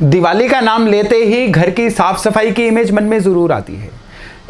दिवाली का नाम लेते ही घर की साफ सफाई की इमेज मन में जरूर आती है।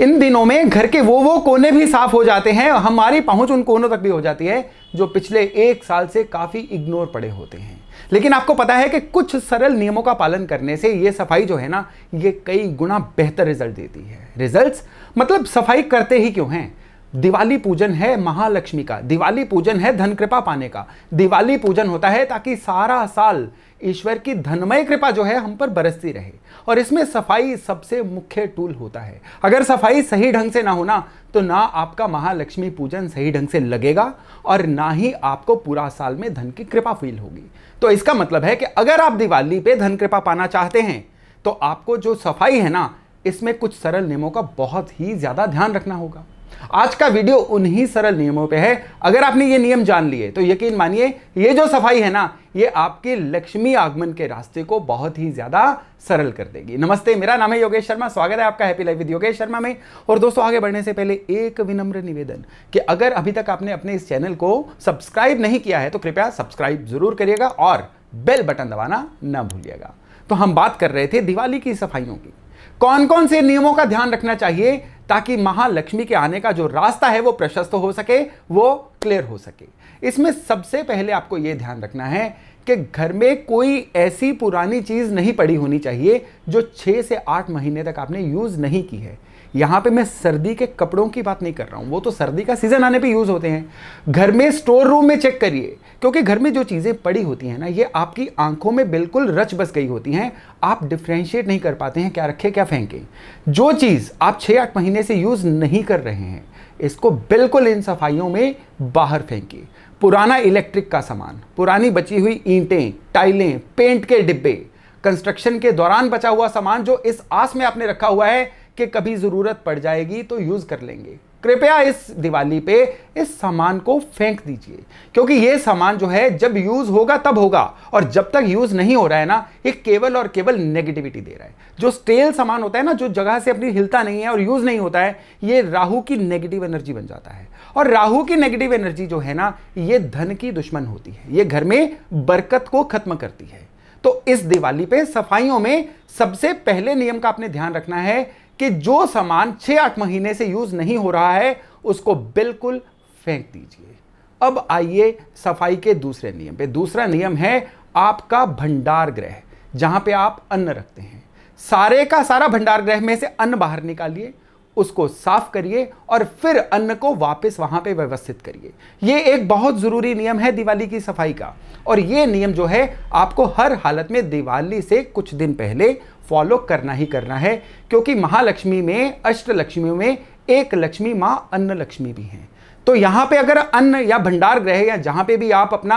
इन दिनों में घर के वो कोने भी साफ हो जाते हैं, हमारी पहुंच उन कोनों तक भी हो जाती है जो पिछले 1 साल से काफी इग्नोर पड़े होते हैं। लेकिन आपको पता है कि कुछ सरल नियमों का पालन करने से ये सफाई जो है ना, ये कई गुना बेहतर रिजल्ट देती है। रिजल्ट्स मतलब सफाई करते ही क्यों हैं? दिवाली पूजन है महालक्ष्मी का, दिवाली पूजन है धन कृपा पाने का। दिवाली पूजन होता है ताकि सारा साल ईश्वर की धनमय कृपा जो है हम पर बरसती रहे, और इसमें सफाई सबसे मुख्य टूल होता है। अगर सफाई सही ढंग से ना होना तो ना आपका महालक्ष्मी पूजन सही ढंग से लगेगा और ना ही आपको पूरा साल में धन की कृपा फील होगी। तो इसका मतलब है कि अगर आप दिवाली पे धन कृपा पाना चाहते हैं तो आपको जो सफाई है ना, इसमें कुछ सरल नियमों का बहुत ही ज्यादा ध्यान रखना होगा। आज का वीडियो उन्हीं सरल नियमों पे है। अगर आपने ये नियम जान लिए तो यकीन मानिए ये जो सफाई है ना, ये आपके लक्ष्मी आगमन के रास्ते को बहुत ही ज्यादा सरल कर देगी। नमस्ते, मेरा नाम है योगेश शर्मा, स्वागत है आपका happy life with Yogesh Sharma में। और दोस्तों, आगे बढ़ने से पहले एक विनम्र निवेदन कि अगर अभी तक आपने अपने इस चैनल को सब्सक्राइब नहीं किया है तो कृपया सब्सक्राइब जरूर करिएगा और बेल बटन दबाना ना भूलिएगा। तो हम बात कर रहे थे दिवाली की सफाइयों की। कौन कौन से नियमों का ध्यान रखना चाहिए ताकि महालक्ष्मी के आने का जो रास्ता है वो प्रशस्त हो सके, वो क्लियर हो सके। इसमें सबसे पहले आपको यह ध्यान रखना है कि घर में कोई ऐसी पुरानी चीज नहीं पड़ी होनी चाहिए जो 6 से 8 महीने तक आपने यूज नहीं की है। यहां पे मैं सर्दी के कपड़ों की बात नहीं कर रहा हूं, वो तो सर्दी का सीजन आने पे यूज होते हैं। घर में स्टोर रूम में चेक करिए, क्योंकि घर में जो चीजें पड़ी होती हैं ना, ये आपकी आंखों में बिल्कुल रच बस गई होती हैं। आप डिफ्रेंशिएट नहीं कर पाते हैं क्या रखे क्या फेंके। जो चीज आप 6-8 महीने से यूज नहीं कर रहे हैं, इसको बिल्कुल इन सफाइयों में बाहर फेंकिए। पुराना इलेक्ट्रिक का सामान, पुरानी बची हुई ईंटें, टाइलें, पेंट के डिब्बे, कंस्ट्रक्शन के दौरान बचा हुआ सामान जो इस आस में आपने रखा हुआ है कि कभी जरूरत पड़ जाएगी तो यूज कर लेंगे, कृपया इस दिवाली पे इस सामान को फेंक दीजिए। क्योंकि ये सामान जो है जब यूज होगा तब होगा, और जब तक यूज नहीं हो रहा है ना, ये केवल और केवल नेगेटिविटी दे रहा है। जो स्टेल सामान होता है ना, जो जगह से अपनी हिलता नहीं है और यूज नहीं होता है, ये राहु की नेगेटिव एनर्जी बन जाता है। और राहु की नेगेटिव एनर्जी जो है ना, ये धन की दुश्मन होती है, ये घर में बरकत को खत्म करती है। तो इस दिवाली पे सफाइयों में सबसे पहले नियम का आपने ध्यान रखना है कि जो सामान 6-8 महीने से यूज नहीं हो रहा है उसको बिल्कुल फेंक दीजिए। अब आइए सफाई के दूसरे नियम पे। दूसरा नियम है आपका भंडार गृह, जहां पे आप अन्न रखते हैं। सारे का सारा भंडार गृह में से अन्न बाहर निकालिए, उसको साफ करिए और फिर अन्न को वापस वहां पे व्यवस्थित करिए। यह एक बहुत जरूरी नियम है दिवाली की सफाई का, और यह नियम जो है आपको हर हालत में दिवाली से कुछ दिन पहले फॉलो करना ही करना है। क्योंकि महालक्ष्मी में, अष्ट लक्ष्मियों में एक लक्ष्मी मां अन्न लक्ष्मी भी हैं। तो यहां पे अगर अन्न या भंडार गृह या जहां पे भी आप अपना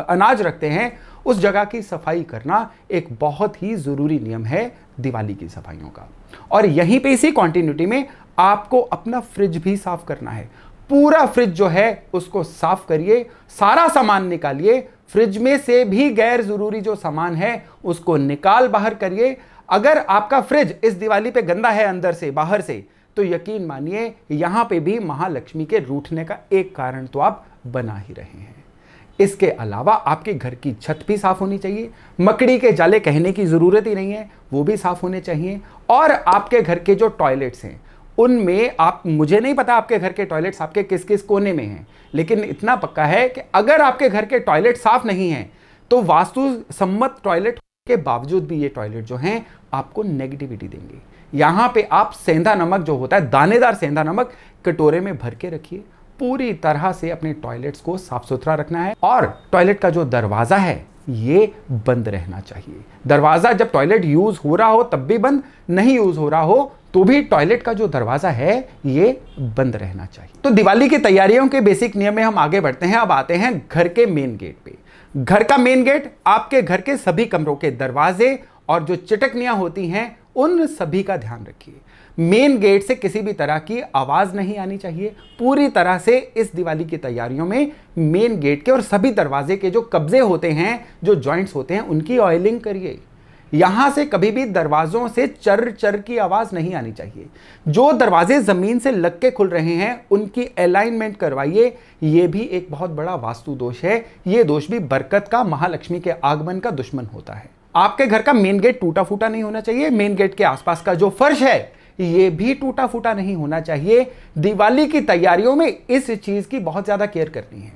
अनाज रखते हैं, उस जगह की सफाई करना एक बहुत ही जरूरी नियम है दिवाली की सफाइयों का। और यहीं पे इसी कॉन्टिन्यूटी में आपको अपना फ्रिज भी साफ करना है। पूरा फ्रिज जो है उसको साफ करिए, सारा सामान निकालिए। फ्रिज में से भी गैर जरूरी जो सामान है उसको निकाल बाहर करिए। अगर आपका फ्रिज इस दिवाली पे गंदा है अंदर से बाहर से, तो यकीन मानिए यहां पे भी महालक्ष्मी के रूठने का एक कारण तो आप बना ही रहे हैं। इसके अलावा आपके घर की छत भी साफ होनी चाहिए। मकड़ी के जाले कहने की जरूरत ही नहीं है, वो भी साफ होने चाहिए। और आपके घर के जो टॉयलेट्स हैं उनमें आप, मुझे नहीं पता आपके घर के टॉयलेट्स आपके किस किस कोने में हैं, लेकिन इतना पक्का है कि अगर आपके घर के टॉयलेट साफ नहीं हैं तो वास्तु सम्मत टॉयलेट के बावजूद भी ये टॉयलेट जो हैं आपको नेगेटिविटी देंगे। यहां पे आप सेंधा नमक जो होता है, दानेदार सेंधा नमक, कटोरे में भर के रखिए। पूरी तरह से अपने टॉयलेट्स को साफ सुथरा रखना है। और टॉयलेट का जो दरवाजा है ये बंद रहना चाहिए। दरवाजा जब टॉयलेट यूज हो रहा हो तब भी बंद, नहीं यूज हो रहा हो तो भी टॉयलेट का जो दरवाजा है ये बंद रहना चाहिए। तो दिवाली की तैयारियों के बेसिक नियम में हम आगे बढ़ते हैं। अब आते हैं घर के मेन गेट पे। घर का मेन गेट आपके घर के सभी कमरों के दरवाजे और जो चिटकनियां होती हैं उन सभी का ध्यान रखिए। मेन गेट से किसी भी तरह की आवाज नहीं आनी चाहिए। पूरी तरह से इस दिवाली की तैयारियों में मेन गेट के और सभी दरवाजे के जो कब्जे होते हैं, जो जॉइंट्स होते हैं, उनकी ऑयलिंग करिए। यहां से कभी भी दरवाजों से चर चर की आवाज नहीं आनी चाहिए। जो दरवाजे जमीन से लग के खुल रहे हैं उनकी अलाइनमेंट करवाइए। यह भी एक बहुत बड़ा वास्तु दोष है। यह दोष भी बरकत का, महालक्ष्मी के आगमन का दुश्मन होता है। आपके घर का मेन गेट टूटा फूटा नहीं होना चाहिए, मेन गेट के आसपास का जो फर्श है ये भी टूटा फूटा नहीं होना चाहिए। दिवाली की तैयारियों में इस चीज की बहुत ज्यादा केयर करनी है।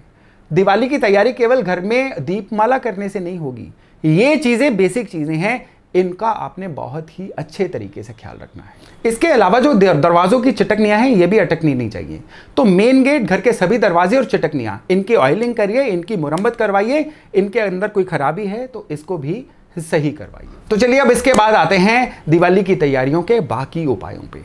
दिवाली की तैयारी केवल घर में दीपमाला करने से नहीं होगी, ये चीजें बेसिक चीजें हैं, इनका आपने बहुत ही अच्छे तरीके से ख्याल रखना है। इसके अलावा जो दरवाजों की चटकनियां हैं ये भी अटकनी नहीं चाहिए। तो मेन गेट, घर के सभी दरवाजे और चटकनियां, इनकी ऑयलिंग करिए, इनकी मुरम्मत करवाइए, इनके अंदर कोई खराबी है तो इसको भी सही करवाइए। तो चलिए अब इसके बाद आते हैं दिवाली की तैयारियों के बाकी उपायों पे।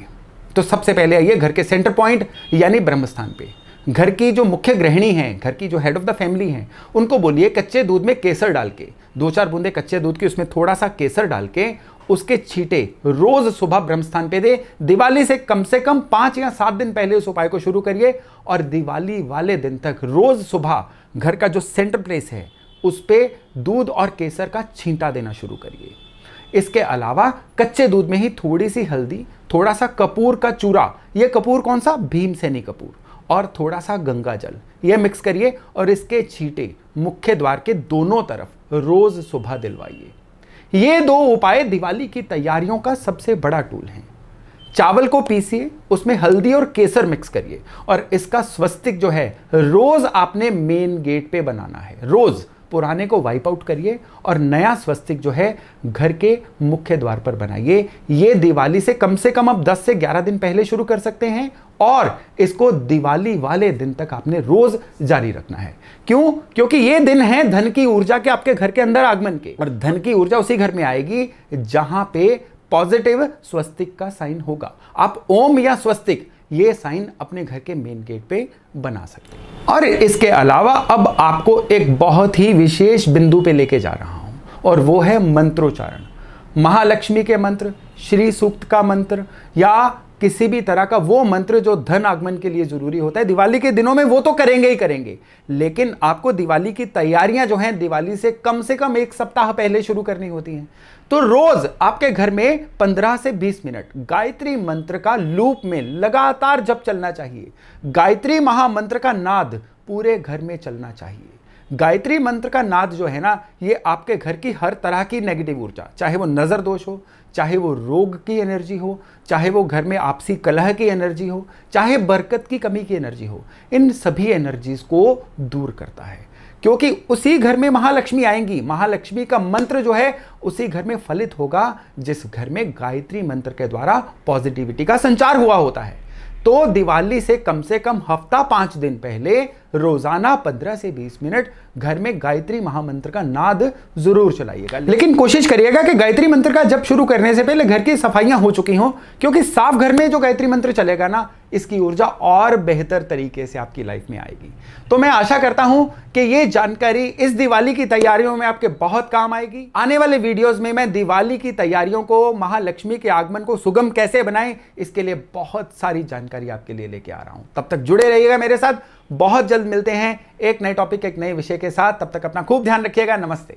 तो सबसे पहले आइए घर के सेंटर पॉइंट यानी ब्रह्मस्थान पे। घर की जो मुख्य गृहिणी हैं, घर की जो हेड ऑफ द फैमिली हैं, उनको बोलिए कच्चे दूध में केसर डाल के, 2-4 बूंदे कच्चे दूध की उसमें थोड़ा सा केसर डाल के उसके छींटे रोज सुबह ब्रह्मस्थान पे दे। दिवाली से कम 5 या 7 दिन पहले उस उपाय को शुरू करिए और दिवाली वाले दिन तक रोज सुबह घर का जो सेंटर प्लेस है उस पे दूध और केसर का छींटा देना शुरू करिए। इसके अलावा कच्चे दूध में ही थोड़ी सी हल्दी, थोड़ा सा कपूर का चूरा, ये कपूर कौन सा, भीमसेनी कपूर, और थोड़ा सा गंगा जल, ये मिक्स करिए और इसके छींटे मुख्य द्वार के दोनों तरफ रोज सुबह दिलवाइए। ये 2 उपाय दिवाली की तैयारियों का सबसे बड़ा टूल है। चावल को पीसिए, उसमें हल्दी और केसर मिक्स करिए और इसका स्वस्तिक जो है रोज आपने मेन गेट पे बनाना है। रोज पुराने को वाइप आउट करिए और नया स्वस्तिक जो है घर के मुख्य द्वार पर बनाइए। ये दिवाली से कम अब 10 से 11 दिन पहले शुरू कर सकते हैं और इसको दिवाली वाले दिन तक आपने रोज जारी रखना है। क्यों? क्योंकि ये दिन है धन की ऊर्जा के आपके घर के अंदर आगमन के, और धन की ऊर्जा उसी घर में आएगी जहां पे पॉजिटिव स्वस्तिक का साइन होगा। आप ओम या स्वस्तिक ये साइन अपने घर के मेन गेट पे बना सकते हैं। और इसके अलावा अब आपको एक बहुत ही विशेष बिंदु पे लेके जा रहा हूं और वो है मंत्रोच्चारण। महालक्ष्मी के मंत्र, श्री सूक्त का मंत्र या किसी भी तरह का वो मंत्र जो धन आगमन के लिए जरूरी होता है दिवाली के दिनों में, वो तो करेंगे ही करेंगे, लेकिन आपको दिवाली की तैयारियां जो हैं दिवाली से कम 1 सप्ताह पहले शुरू करनी होती हैं। तो रोज आपके घर में 15 से 20 मिनट गायत्री मंत्र का लूप में लगातार जप चलना चाहिए। गायत्री महामंत्र का नाद पूरे घर में चलना चाहिए। गायत्री मंत्र का नाद जो है ना, ये आपके घर की हर तरह की नेगेटिव ऊर्जा, चाहे वो नजर दोष हो, चाहे वो रोग की एनर्जी हो, चाहे वो घर में आपसी कलह की एनर्जी हो, चाहे बरकत की कमी की एनर्जी हो, इन सभी एनर्जीज को दूर करता है। क्योंकि उसी घर में महालक्ष्मी आएंगी। महालक्ष्मी का मंत्र जो है उसी घर में फलित होगा जिस घर में गायत्री मंत्र के द्वारा पॉजिटिविटी का संचार हुआ होता है। तो दिवाली से कम हफ्ता 5 दिन पहले रोजाना 15 से 20 मिनट घर में गायत्री महामंत्र का नाद जरूर चलाइएगा। लेकिन कोशिश करिएगा कि गायत्री मंत्र का जप शुरू करने से पहले घर की सफाइयां हो चुकी हों, क्योंकि साफ घर में जो गायत्री मंत्र चलेगा ना, इसकी ऊर्जा और बेहतर तरीके से आपकी लाइफ में आएगी। तो मैं आशा करता हूं कि ये जानकारी इस दिवाली की तैयारियों में आपके बहुत काम आएगी। आने वाले वीडियोस में मैं दिवाली की तैयारियों को, महालक्ष्मी के आगमन को सुगम कैसे बनाएं, इसके लिए बहुत सारी जानकारी आपके लिए लेके आ रहा हूं। तब तक जुड़े रहिएगा मेरे साथ। बहुत जल्द मिलते हैं एक नए टॉपिक, एक नए विषय के साथ। तब तक अपना खूब ध्यान रखिएगा। नमस्ते।